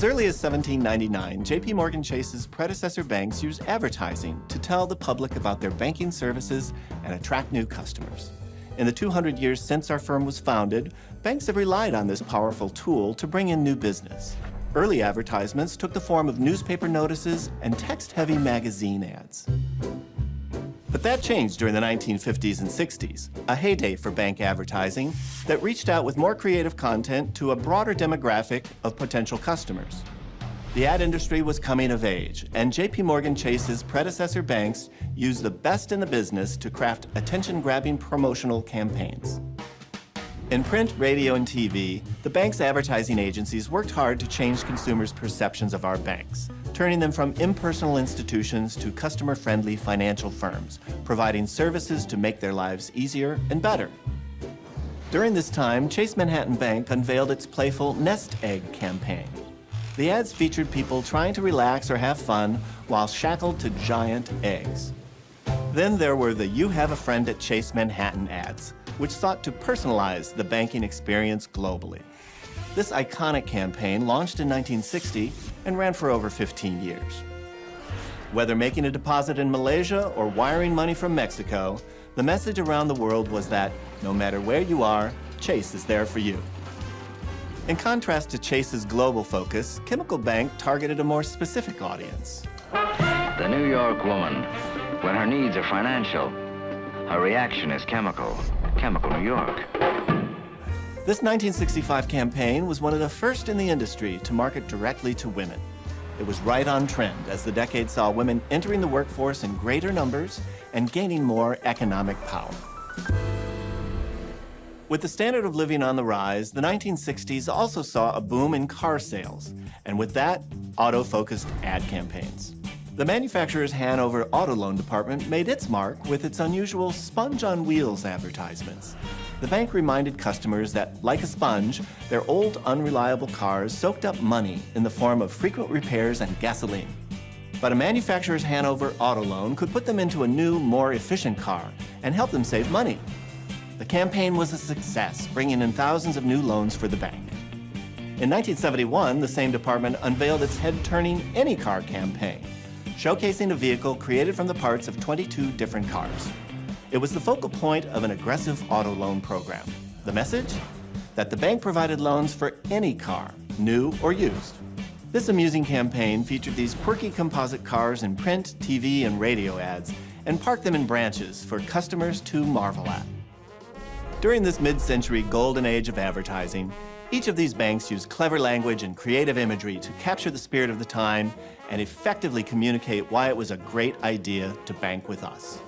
As early as 1799, JPMorgan Chase's predecessor banks used advertising to tell the public about their banking services and attract new customers. In the 200 years since our firm was founded, banks have relied on this powerful tool to bring in new business. Early advertisements took the form of newspaper notices and text-heavy magazine ads. But that changed during the 1950s and 60s, a heyday for bank advertising that reached out with more creative content to a broader demographic of potential customers. The ad industry was coming of age, and JPMorgan Chase's predecessor banks used the best in the business to craft attention-grabbing promotional campaigns. In print, radio, and TV, the bank's advertising agencies worked hard to change consumers' perceptions of our banks, turning them from impersonal institutions to customer-friendly financial firms, providing services to make their lives easier and better. During this time, Chase Manhattan Bank unveiled its playful Nest Egg campaign. The ads featured people trying to relax or have fun while shackled to giant eggs. Then there were the You Have a Friend at Chase Manhattan ads, which sought to personalize the banking experience globally. This iconic campaign launched in 1960 and ran for over 15 years. Whether making a deposit in Malaysia or wiring money from Mexico, the message around the world was that no matter where you are, Chase is there for you. In contrast to Chase's global focus, Chemical Bank targeted a more specific audience. The New York woman, when her needs are financial, her reaction is chemical. Chemical New York. This 1965 campaign was one of the first in the industry to market directly to women. It was right on trend as the decade saw women entering the workforce in greater numbers and gaining more economic power. With the standard of living on the rise, the 1960s also saw a boom in car sales, and with that, auto-focused ad campaigns. The manufacturer's Hanover Auto Loan Department made its mark with its unusual sponge on wheels advertisements. The bank reminded customers that, like a sponge, their old, unreliable cars soaked up money in the form of frequent repairs and gasoline. But a manufacturer's Hanover Auto Loan could put them into a new, more efficient car and help them save money. The campaign was a success, bringing in thousands of new loans for the bank. In 1971, the same department unveiled its head-turning Any Car campaign, showcasing a vehicle created from the parts of 22 different cars. It was the focal point of an aggressive auto loan program. The message? That the bank provided loans for any car, new or used. This amusing campaign featured these quirky composite cars in print, TV, and radio ads, and parked them in branches for customers to marvel at. During this mid-century golden age of advertising, each of these banks used clever language and creative imagery to capture the spirit of the time and effectively communicate why it was a great idea to bank with us.